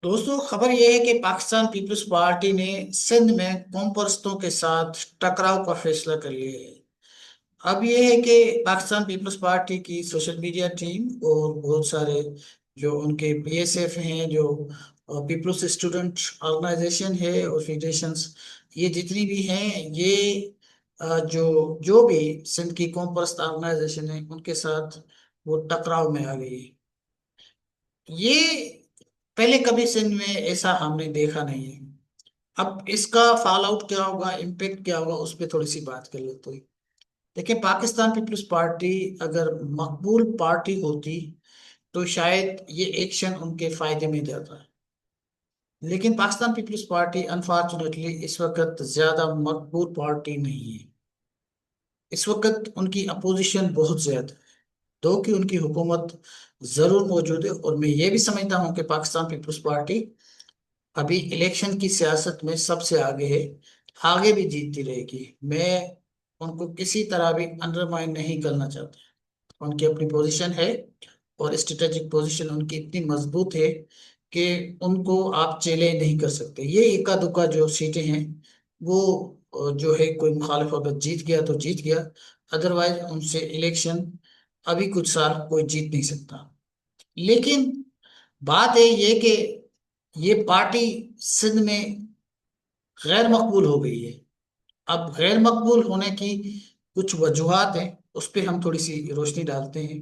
दोस्तों, खबर यह है कि पाकिस्तान पीपल्स पार्टी ने सिंध में कौम परस्तों के साथ टकराव का फैसला कर लिया है। अब यह है कि पाकिस्तान पीपल्स पार्टी की सोशल मीडिया टीम और बहुत सारे जो उनके बीएसएफ हैं, जो पीपल्स स्टूडेंट ऑर्गेनाइजेशन है और फेडरेशंस, ये जितनी भी हैं, ये जो जो भी सिंध की कौम परस्त ऑर्गेनाइजेशन है उनके साथ वो टकराव में आ गई है। ये पहले कभी सिंध में ऐसा हमने देखा नहीं है। अब इसका फॉल आउट क्या होगा, इम्पेक्ट क्या होगा, उस पर थोड़ी सी बात कर लेते हैं। देखिए, पाकिस्तान पीपल्स पार्टी अगर मकबूल पार्टी होती तो शायद ये एक्शन उनके फायदे में जाता है। लेकिन पाकिस्तान पीपल्स पार्टी अनफॉर्चुनेटली इस वक्त ज्यादा मकबूल पार्टी नहीं है। इस वक्त उनकी अपोजिशन बहुत ज्यादा है, दो कि उनकी हुकूमत जरूर मौजूद है। और मैं ये भी समझता हूँ कि पाकिस्तान पीपल्स पार्टी अभी इलेक्शन की सियासत में सबसे आगे है, आगे भी जीतती रहेगी। मैं उनको किसी तरह भी अंडरमाइन नहीं करना चाहता। उनकी अपनी पोजीशन है और स्ट्रेटेजिक पोजीशन उनकी इतनी मजबूत है कि उनको आप चैलेंज नहीं कर सकते। ये इक्का दुक्का जो सीटें हैं वो जो है, कोई मुखालिफ अगर जीत गया तो जीत गया, अदरवाइज उनसे इलेक्शन अभी कुछ साल कोई जीत नहीं सकता। लेकिन बात है ये कि ये पार्टी सिंध में गैर मकबूल हो गई है। अब गैर मकबूल होने की कुछ वजूहात हैं, उस पर हम थोड़ी सी रोशनी डालते हैं।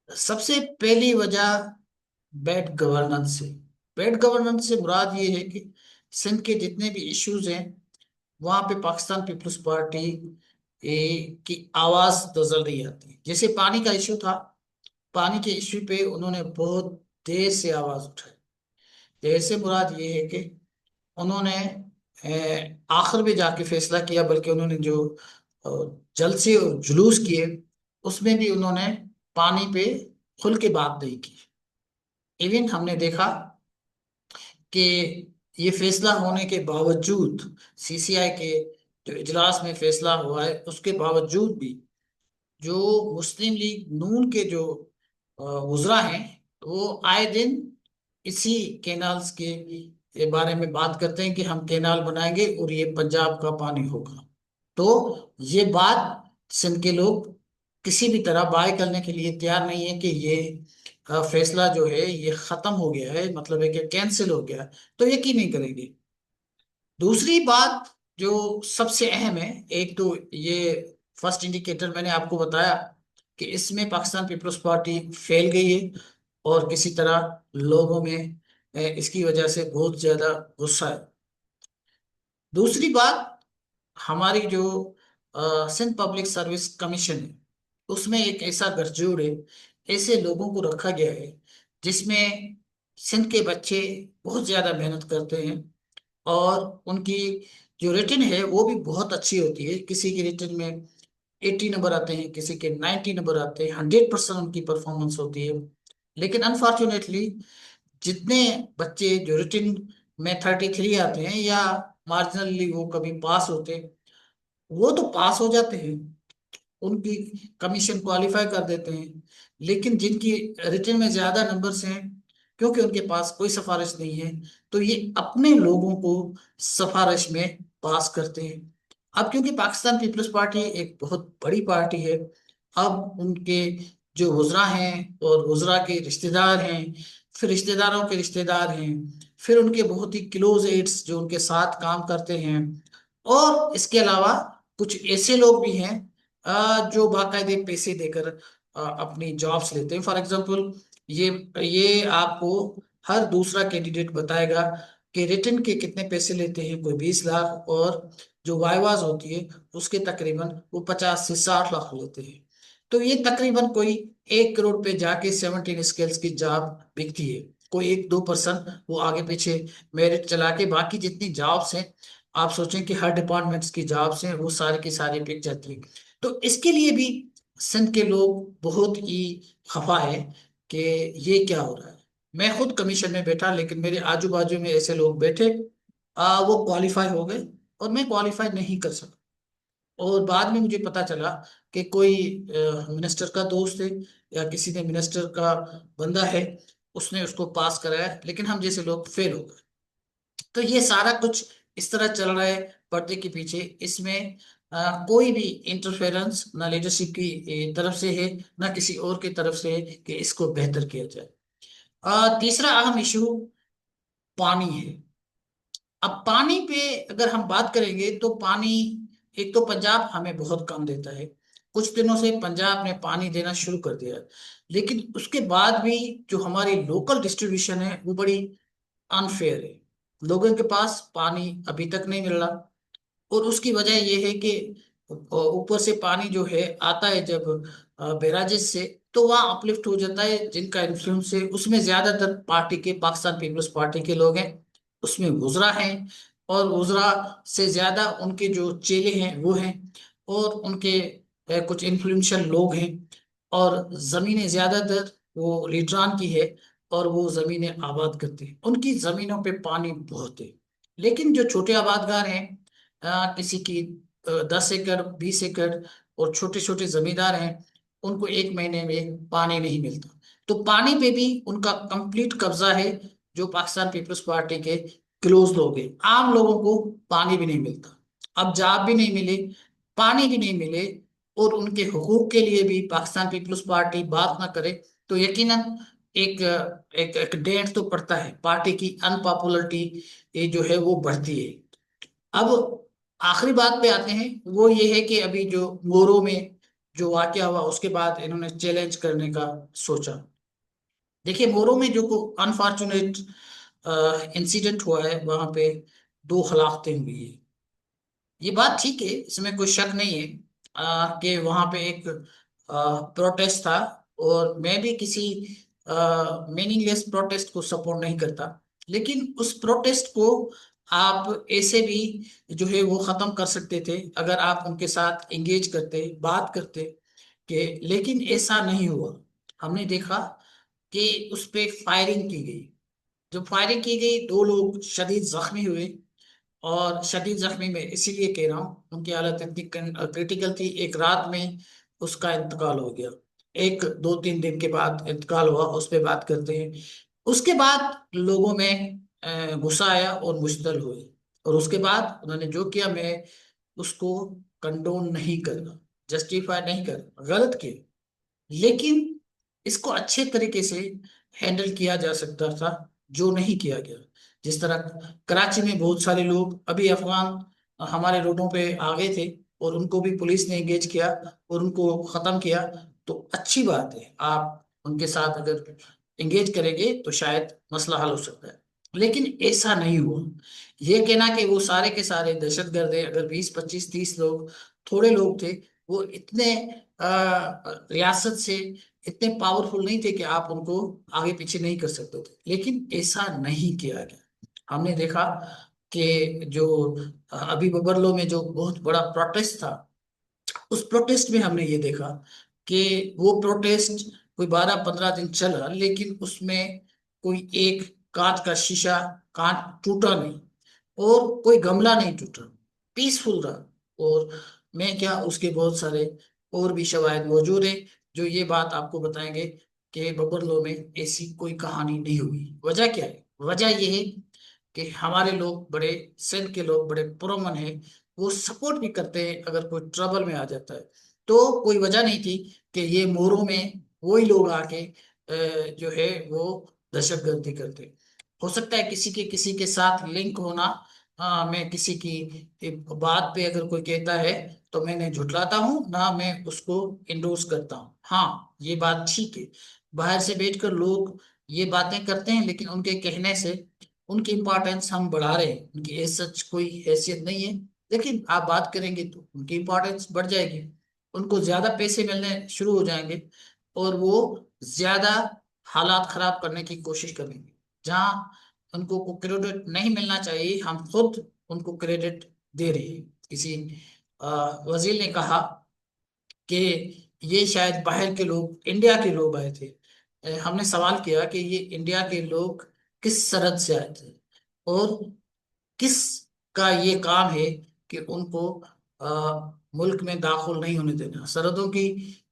सबसे पहली वजह बैड गवर्नेंस से। बैड गवर्नेंस से मुराद ये है कि सिंध के जितने भी इश्यूज हैं वहां पे पाकिस्तान पीपल्स पार्टी की आवाज नजर नहीं आती। जैसे पानी का इशू था, पानी के इशू पे उन्होंने बहुत देर से आवाज उठाई। देर से मुराद ये है कि उन्होंने आखिर में जाके फैसला किया, बल्कि उन्होंने जो अ, जलसे और जुलूस किए उसमें भी उन्होंने पानी पे खुल के बात नहीं की। इवन हमने देखा कि ये फैसला होने के बावजूद, सीसीआई के जो इजलास में फैसला हुआ है उसके बावजूद भी, जो मुस्लिम लीग नून के जो वुज़रा हैं वो आए दिन इसी कैनाल्स के बारे में बात करते हैं कि हम कैनाल बनाएंगे और ये पंजाब का पानी होगा। तो ये बात सिंध के लोग किसी भी तरह बाय करने के लिए तैयार नहीं है कि ये फैसला जो है ये खत्म हो गया है, मतलब है कि कैंसिल हो गया है। तो यकीन नहीं करेंगे। दूसरी बात जो सबसे अहम है, एक तो ये फर्स्ट इंडिकेटर मैंने आपको बताया कि इसमें पाकिस्तान पीपल्स पार्टी फेल गई है और किसी तरह लोगों में इसकी वजह से बहुत ज्यादा गुस्सा है। दूसरी बात, हमारी जो सिंध पब्लिक सर्विस कमीशन है उसमें एक ऐसा गठजोड़ है, ऐसे लोगों को रखा गया है जिसमें सिंध के बच्चे बहुत ज्यादा मेहनत करते हैं और उनकी जो रिटर्न है वो भी बहुत अच्छी होती है। किसी की रिटर्न में 80 नंबर आते हैं, किसी के 90 नंबर आते हैं, 100% उनकी परफॉर्मेंस होती है। लेकिन अनफॉर्चुनेटली जितने बच्चे जो रिटर्न में 33 आते हैं या मार्जिनली वो कभी पास होते हैं, वो तो पास हो जाते हैं, उनकी कमीशन क्वालिफाई कर देते हैं। लेकिन जिनकी रिटर्न में ज्यादा नंबर्स हैं, क्योंकि उनके पास कोई सिफारिश नहीं है, तो ये अपने लोगों को सिफारिश में पास करते हैं। अब क्योंकि पाकिस्तान पीपल्स पार्टी एक बहुत बड़ी पार्टी है, अब उनके जो वुज़रा हैं और वुज़रा के रिश्तेदार हैं, फिर रिश्तेदारों के रिश्तेदार हैं, फिर उनके बहुत ही क्लोज एड्स जो उनके साथ काम करते हैं, और इसके अलावा कुछ ऐसे लोग भी हैं जो बाकायदे पैसे देकर अपनी जॉब्स लेते हैं। फॉर एग्जांपल, ये आपको हर दूसरा कैंडिडेट बताएगा कि रिटर्न के कितने पैसे लेते हैं। कोई 20 लाख, और जो वाइवाज होती है उसके तकरीबन वो 50 से 60 लाख लेते हैं। तो ये तकरीबन कोई 1 करोड़ पे जाके 17 स्केल्स की जॉब बिकती है। कोई 1-2% वो आगे पीछे मेरिट चला के, बाकी जितनी जॉब्स हैं, आप सोचें कि हर डिपार्टमेंट्स की जॉब्स हैं, वो सारी की सारी बिक जाती है। तो इसके लिए भी सिंध के लोग बहुत ही खफा है कि ये क्या हो रहा है। मैं खुद कमीशन में बैठा, लेकिन मेरे आजू बाजू में ऐसे लोग बैठे, वो क्वालिफाई हो गए और मैं क्वालिफाई नहीं कर सका। और बाद में मुझे पता चला कि कोई मिनिस्टर का दोस्त है या किसी ने मिनिस्टर का बंदा है, उसने उसको पास कराया, लेकिन हम जैसे लोग फेल हो गए। तो ये सारा कुछ इस तरह चल रहा है पर्दे के पीछे। इसमें कोई भी इंटरफेरेंस ना लीडरशिप की तरफ से है, ना किसी और की तरफ से है कि इसको बेहतर किया जाए। तीसरा अहम इशू पानी है। अब पानी पे अगर हम बात करेंगे तो पानी, एक तो पंजाब हमें बहुत कम देता है। कुछ दिनों से पंजाब ने पानी देना शुरू कर दिया है, लेकिन उसके बाद भी जो हमारी लोकल डिस्ट्रीब्यूशन है वो बड़ी अनफेयर है। लोगों के पास पानी अभी तक नहीं मिल रहा। और उसकी वजह यह है कि ऊपर से पानी जो है आता है जब बैराजेस से, तो वहाँ अपलिफ्ट हो जाता है। जिनका इन्फ्लुएंस है उसमें ज्यादातर पार्टी के, पाकिस्तान पीपल्स पार्टी के लोग हैं, उसमें वुजरा हैं। और वुजरा से ज्यादा उनके जो चेले हैं वो हैं, और उनके कुछ इन्फ्लुएंशियल लोग हैं। और जमीनें ज्यादातर वो लीडरान की है, और वो जमीनें आबाद करते हैं। उनकी जमीनों पे पानी बहुत है। लेकिन जो छोटे आबादगार हैं, किसी की 10 एकड़ 20 एकड़ और छोटे छोटे जमींदार हैं, उनको एक महीने में पानी नहीं मिलता। तो पानी पे भी उनका कंप्लीट कब्जा है। जो पाकिस्तान पीपल्स पार्टी के क्लोज लोग हैं, आम लोगों को पानी भी नहीं मिलता। अब जॉब भी नहीं मिले, पानी भी नहीं मिले, और उनके हुकूक के लिए भी पाकिस्तान पीपल्स पार्टी बात ना करे, तो यकीनन एक एक डेंट तो पड़ता है। पार्टी की अनपॉपुलरिटी ये जो है वो बढ़ती है। अब आखिरी बात पे आते हैं, वो ये है कि अभी जो मोरो में जो वाकया हुआ उसके बाद इन्होंने चैलेंज करने का सोचा। देखिए, मोरो में जो अनफॉर्चुनेट इंसिडेंट हुआ है, वहां पे 2 हलाकतें हुई है। ये बात ठीक है, इसमें कोई शक नहीं है कि वहां पे एक प्रोटेस्ट था। और मैं भी किसी मीनिंगलेस प्रोटेस्ट को सपोर्ट नहीं करता, लेकिन उस प्रोटेस्ट को आप ऐसे भी जो है वो खत्म कर सकते थे अगर आप उनके साथ एंगेज करते, बात करते। कि लेकिन ऐसा नहीं हुआ। हमने देखा कि उस पे फायरिंग की गई। जब फायरिंग की गई, 2 लोग शदीद जख्मी हुए। और शदीद जख्मी में इसीलिए कह रहा हूँ, उनकी हालत इतनी क्रिटिकल थी, एक रात में उसका इंतकाल हो गया। एक 2-3 दिन के बाद इंतकाल हुआ, उस पर बात करते हैं। उसके बाद लोगों में गुस्सा आया और मुश्तल हुए। और उसके बाद उन्होंने जो किया, मैं उसको कंडोन नहीं कर रहा, जस्टिफाई नहीं कर रहा, गलत किया। लेकिन इसको अच्छे तरीके से हैंडल किया जा सकता था, जो नहीं किया गया। जिस तरह कराची में बहुत सारे लोग अभी अफगान हमारे रोडों पे आ गए थे, और उनको भी पुलिस ने एंगेज किया और उनको खत्म किया। तो अच्छी बात है, आप उनके साथ अगर एंगेज करेंगे तो शायद मसला हल हो सकता है। लेकिन ऐसा नहीं हुआ। ये कहना कि वो सारे के सारे दहशतगर्द है, अगर 20 25 30 लोग थोड़े लोग थे, वो इतने रियासत से इतने पावरफुल नहीं थे कि आप उनको आगे पीछे नहीं कर सकते थे। लेकिन ऐसा नहीं किया गया। हमने देखा कि जो अभी बबरलो में जो बहुत बड़ा प्रोटेस्ट था, उस प्रोटेस्ट में हमने ये देखा कि वो प्रोटेस्ट कोई 12 15 दिन चला, लेकिन उसमें कोई एक कांच का शीशा, कांच टूटा नहीं, और कोई गमला नहीं टूटा, पीसफुल रहा। और मैं क्या, उसके बहुत सारे और भी शवाहिद मौजूद हैं जो ये बात आपको बताएंगे कि बबरलो में ऐसी कोई कहानी नहीं हुई। वजह क्या है? वजह ये है कि हमारे लोग बड़े, सिंध के लोग बड़े पुरअमन हैं। वो सपोर्ट भी करते हैं अगर कोई ट्रबल में आ जाता है। तो कोई वजह नहीं थी कि ये मोरों में वही लोग आके जो है वो दहशतगर्दी करते। हो सकता है किसी के साथ लिंक होना। मैं किसी की बात पे अगर कोई कहता है तो मैं नहीं झुठलाता हूँ, ना मैं उसको इंडोर्स करता हूँ। हाँ, ये बात ठीक है, बाहर से बैठकर लोग ये बातें करते हैं, लेकिन उनके कहने से उनकी इंपॉर्टेंस हम बढ़ा रहे हैं। उनकी ऐसा सच कोई हैसियत नहीं है, लेकिन आप बात करेंगे तो उनकी इंपॉर्टेंस बढ़ जाएगी। उनको ज्यादा पैसे मिलने शुरू हो जाएंगे, और वो ज्यादा हालात खराब करने की कोशिश करेंगे। जहाँ उनको को क्रेडिट नहीं मिलना चाहिए, हम खुद उनको क्रेडिट दे रहे हैं। किसी वजीर ने कहा कि ये शायद बाहर के लोग, इंडिया के लोग आए थे। हमने सवाल किया कि ये इंडिया के लोग किस सरहद से आए थे, और किस का ये काम है कि उनको मुल्क में दाखिल नहीं होने देना। सरहदों की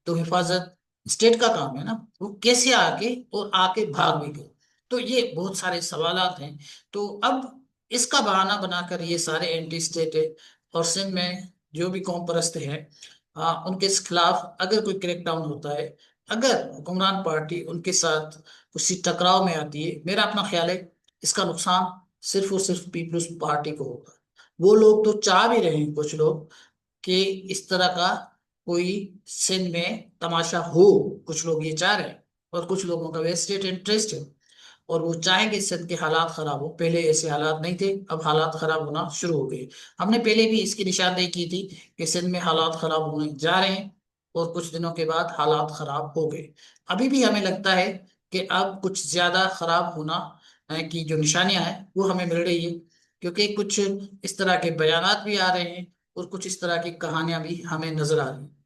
तो हिफाजत स्टेट का काम है ना, वो कैसे आके और आके भाग भी गए। तो ये बहुत सारे सवालात हैं। तो अब इसका बहाना बनाकर ये सारे एंटी स्टेट है, और सिंध में जो भी कौम परस्त है, उनके खिलाफ अगर कोई क्रैकडाउन होता है, अगर हुक्मरान पार्टी उनके साथ किसी टकराव में आती है, मेरा अपना ख्याल है इसका नुकसान सिर्फ और सिर्फ पीपल्स पार्टी को होगा। वो लोग तो चाह भी रहे हैं, कुछ लोग, कि इस तरह का कोई सिंध में तमाशा हो, कुछ लोग ये चाह रहे हैं, और कुछ लोगों का वेस्टेड इंटरेस्ट है, और वो चाहेंगे सिंध के हालात खराब हो। पहले ऐसे हालात नहीं थे, अब हालात खराब होना शुरू हो गए। हमने पहले भी इसकी निशानदेही की थी कि सिंध में हालात खराब होने जा रहे हैं, और कुछ दिनों के बाद हालात खराब हो गए। अभी भी हमें लगता है कि अब कुछ ज्यादा खराब होना की जो निशानियां हैं वो हमें मिल रही है, क्योंकि कुछ इस तरह के बयानात भी आ रहे हैं, और कुछ इस तरह की कहानियां भी हमें नजर आ रही हैं।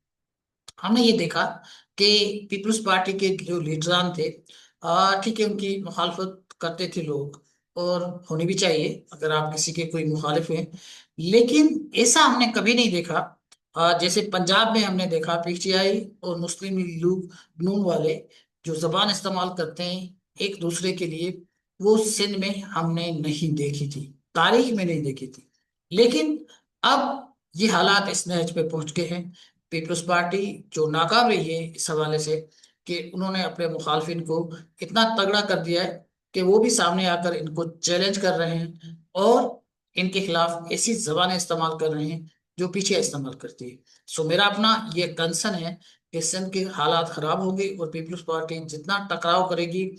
हमने ये देखा कि पीपल्स पार्टी के जो लीडरान थे, ठीक है, उनकी मुखालफत करते थे लोग, और होनी भी चाहिए अगर आप किसी के कोई मुखालिफ हैं। लेकिन ऐसा हमने कभी नहीं देखा, जैसे पंजाब में हमने देखा पीटीआई और मुस्लिम लीग नून वाले जो जबान इस्तेमाल करते हैं एक दूसरे के लिए, वो सिंध में हमने नहीं देखी थी, तारीख में नहीं देखी थी। लेकिन अब ये हालात इस नहज पे पहुंच गए हैं। पीपल्स पार्टी जो नाकाम रही है इस हवाले से कि उन्होंने अपने मुखालफिन को इतना तगड़ा कर दिया है कि वो भी सामने आकर इनको चैलेंज कर रहे हैं, और इनके खिलाफ ऐसी जबानें इस्तेमाल कर रहे हैं जो पीछे इस्तेमाल करती है। सो मेरा अपना ये कंसर्न है कि सिंध के हालात खराब होंगे, और पीपल्स पार्टी जितना टकराव करेगी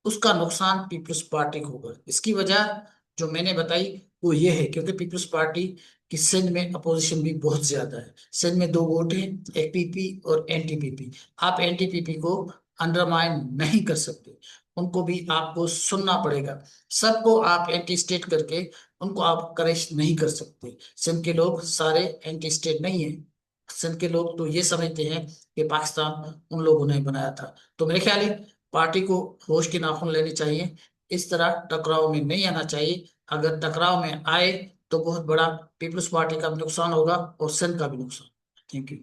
उसका नुकसान पीपल्स पार्टी को होगा। इसकी वजह जो मैंने बताई वो ये है, क्योंकि पीपल्स पार्टी की सिंध में अपोजिशन भी बहुत ज्यादा है। सिंध में दो वोट हैं, एक पीपी और एनटीपीपी। आप एनटीपीपी को अंडरमाइन नहीं कर सकते, उनको भी आपको सुनना पड़ेगा। सबको आप एंटी स्टेट करके उनको आप करेक्ट नहीं कर सकते। सिंध के लोग सारे एंटी स्टेट नहीं है। सिंध के लोग तो ये समझते हैं कि पाकिस्तान उन लोगों ने बनाया था। तो मेरे ख्याल है पार्टी को होश के नाखून लेने चाहिए, इस तरह टकराव में नहीं आना चाहिए। अगर टकराव में आए तो बहुत बड़ा पीपल्स पार्टी का भी नुकसान होगा और सिंध का भी नुकसान। Thank you.